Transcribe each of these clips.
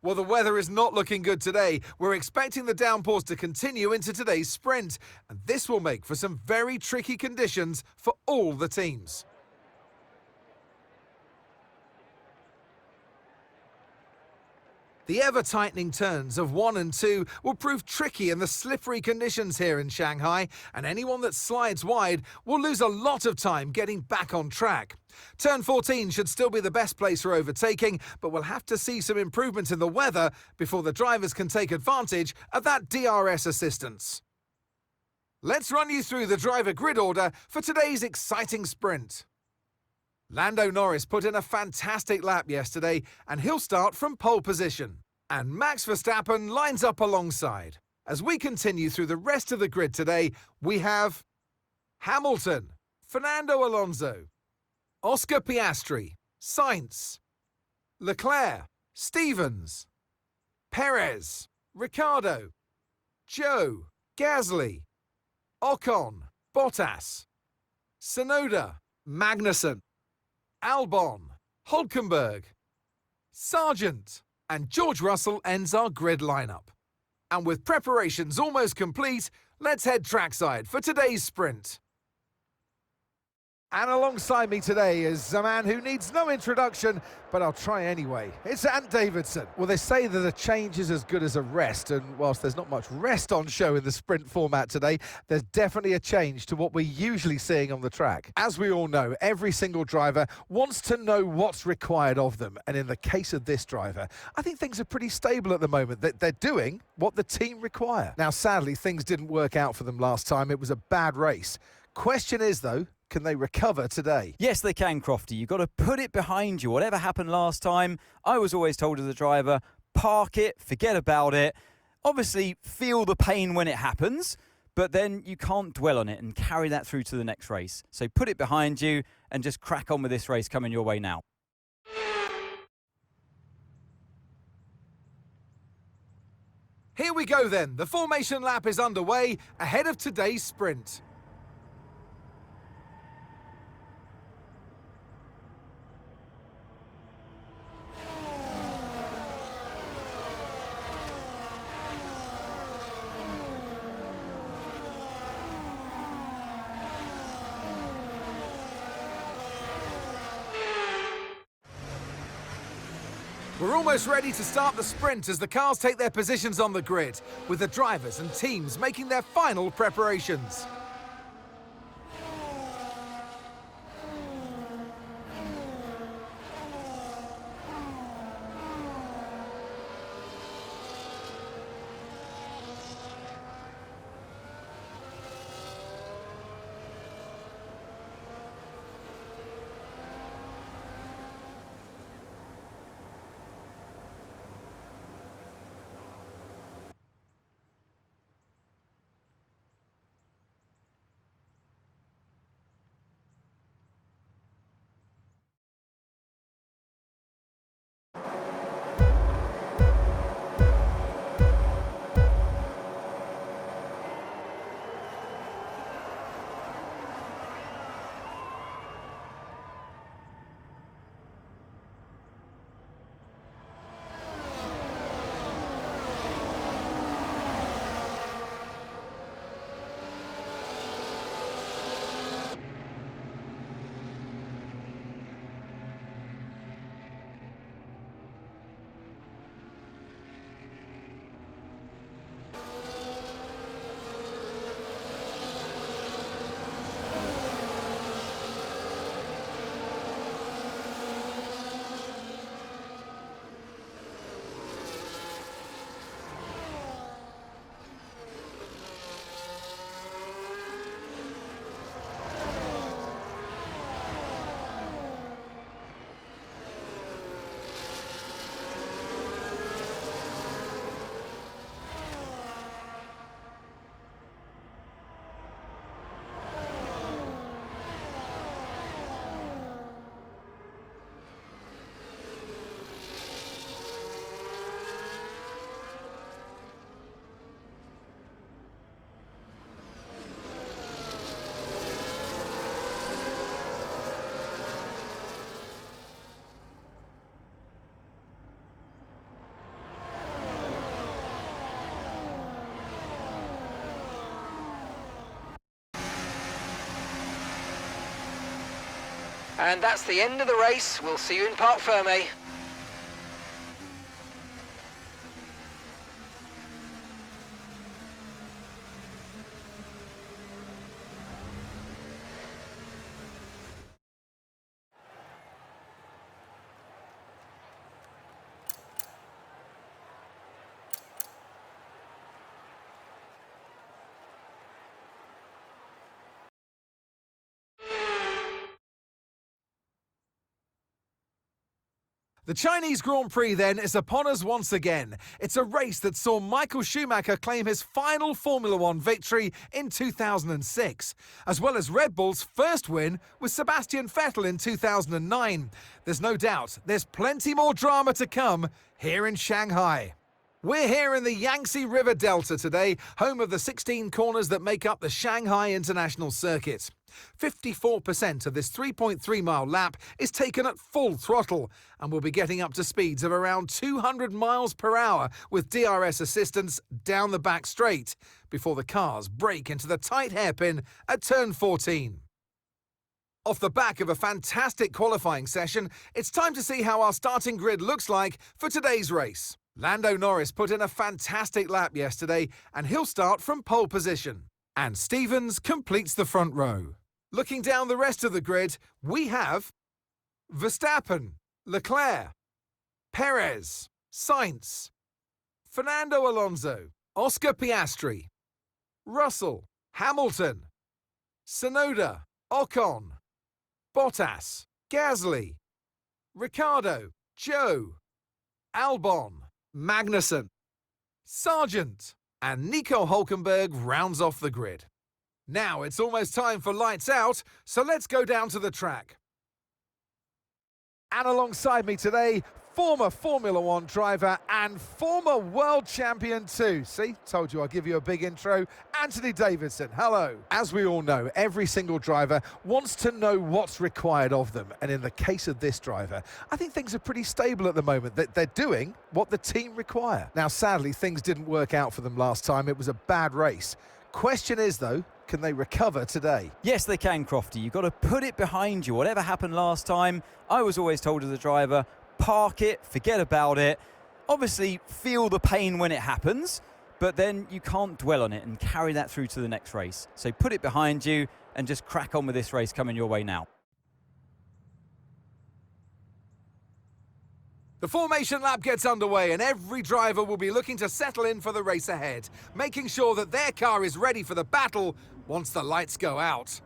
Well, the weather is not looking good today. We're expecting the downpours to continue into today's sprint, and this will make for some very tricky conditions for all the teams. The ever-tightening turns of 1 and 2 will prove tricky in the slippery conditions here in Shanghai, and anyone that slides wide will lose a lot of time getting back on track. Turn 14 should still be the best place for overtaking, but we'll have to see some improvement in the weather before the drivers can take advantage of that DRS assistance. Let's run you through the driver grid order for today's exciting sprint. Lando Norris put in a fantastic lap yesterday, and he'll start from pole position. And Max Verstappen lines up alongside. As we continue through the rest of the grid today, we have Hamilton, Fernando Alonso, Oscar Piastri, Sainz, Leclerc, Stevens, Perez, Ricciardo, Zhou, Gasly, Ocon, Bottas, Tsunoda, Magnussen, Albon, Hulkenberg, Sargent, and George Russell ends our grid lineup. And with preparations almost complete, let's head trackside for today's sprint. And alongside me today is a man who needs no introduction, but I'll try anyway. It's Ant Davidson. Well, they say that a change is as good as a rest, and whilst there's not much rest on show in the sprint format today, there's definitely a change to what we're usually seeing on the track. As we all know, every single driver wants to know what's required of them, and in the case of this driver, I think things are pretty stable at the moment. They're doing what the team require. Now, sadly, things didn't work out for them last time. It was a bad race. Question is, though, can they recover today? Yes, they can, Crofty. You've got to put it behind you. Whatever happened last time, I was always told as a driver, park it, forget about it. Obviously, feel the pain when it happens, but then you can't dwell on it and carry that through to the next race. So put it behind you and just crack on with this race coming your way now. Here we go then. The formation lap is underway ahead of today's sprint. We're almost ready to start the sprint as the cars take their positions on the grid, with the drivers and teams making their final preparations. And that's the end of the race. We'll see you in Parc Fermé. The Chinese Grand Prix then is upon us once again. It's a race that saw Michael Schumacher claim his final Formula One victory in 2006, as well as Red Bull's first win with Sebastian Vettel in 2009. There's no doubt there's plenty more drama to come here in Shanghai. We're here in the Yangtze River Delta today, home of the 16 corners that make up the Shanghai International Circuit. 54% of this 3.3-mile lap is taken at full throttle, and we'll be getting up to speeds of around 200 miles per hour with DRS assistance down the back straight, before the cars brake into the tight hairpin at turn 14. Off the back of a fantastic qualifying session, it's time to see how our starting grid looks like for today's race. Lando Norris put in a fantastic lap yesterday, and he'll start from pole position. And Stevens completes the front row. Looking down the rest of the grid, we have Verstappen, Leclerc, Perez, Sainz, Fernando Alonso, Oscar Piastri, Russell, Hamilton, Tsunoda, Ocon, Bottas, Gasly, Ricciardo, Zhou, Albon, Magnussen, Sargent, and Nico Hülkenberg rounds off the grid. Now it's almost time for lights out, so let's go down to the track. And alongside me today, former Formula One driver and former world champion too. See, told you I'll give you a big intro. Anthony Davidson, hello. As we all know, every single driver wants to know what's required of them. And in the case of this driver, I think things are pretty stable at the moment. That they're doing what the team require. Now, sadly, things didn't work out for them last time. It was a bad race. Question is, though, can they recover today? Yes, they can, Crofty. You've got to put it behind you. Whatever happened last time, I was always told as a driver, park it, forget about it. Obviously, feel the pain when it happens, but then you can't dwell on it and carry that through to the next race. So put it behind you and just crack on with this race coming your way now. The formation lap gets underway, and every driver will be looking to settle in for the race ahead, making sure that their car is ready for the battle once the lights go out.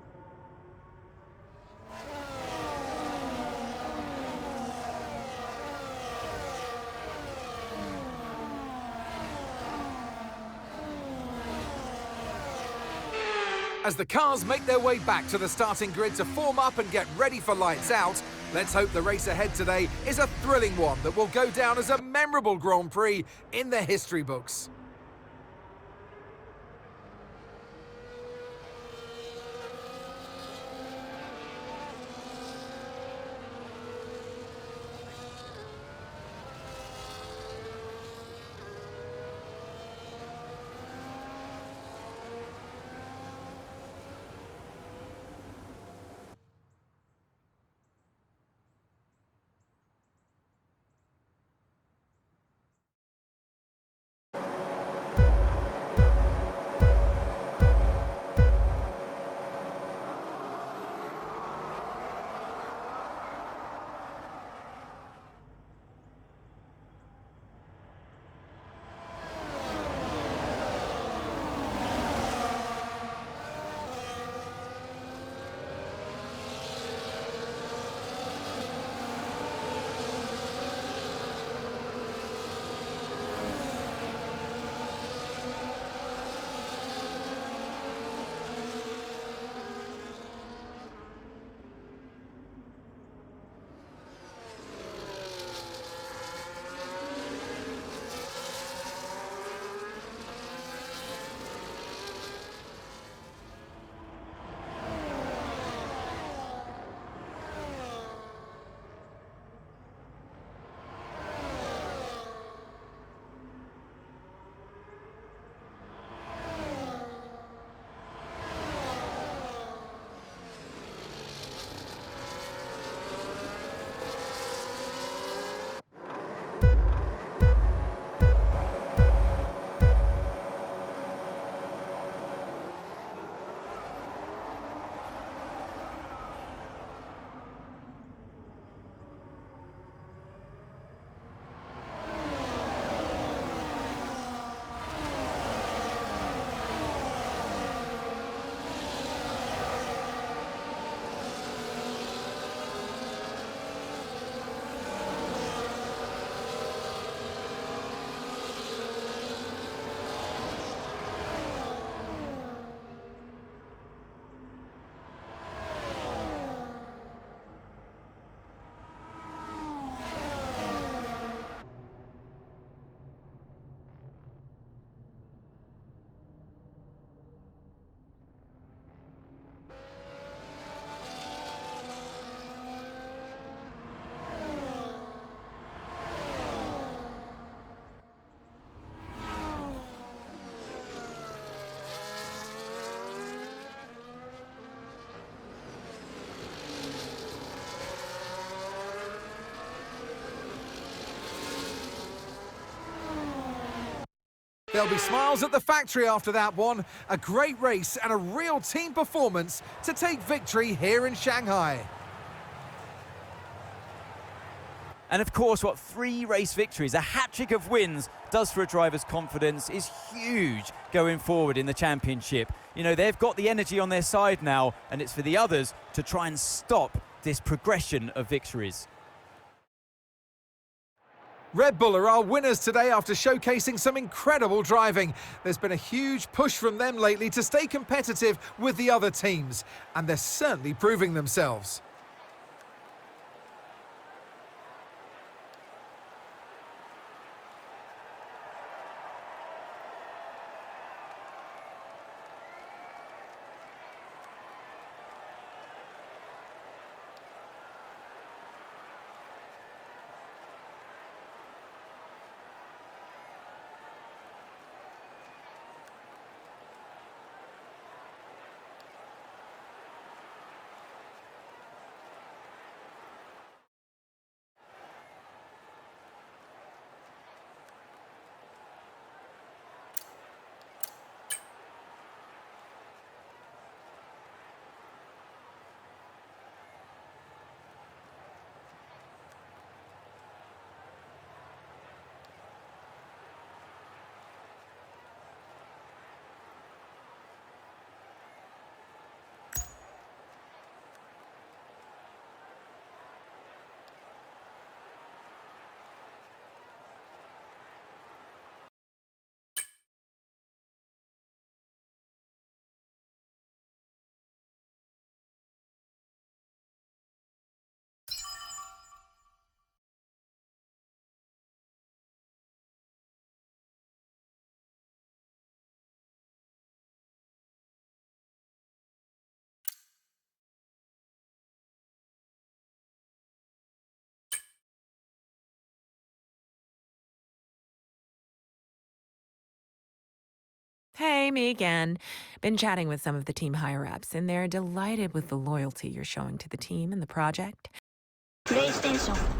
As the cars make their way back to the starting grid to form up and get ready for lights out, let's hope the race ahead today is a thrilling one that will go down as a memorable Grand Prix in the history books. There'll be smiles at the factory after that one. A great race and a real team performance to take victory here in Shanghai. And of course, what 3 race victories, a hat-trick of wins, does for a driver's confidence is huge going forward in the championship. You know, they've got the energy on their side now, and it's for the others to try and stop this progression of victories. Red Bull are our winners today after showcasing some incredible driving. There's been a huge push from them lately to stay competitive with the other teams, and they're certainly proving themselves. Hey, me again. Been chatting with some of the team higher-ups, and they're delighted with the loyalty you're showing to the team and the project. プレイステーション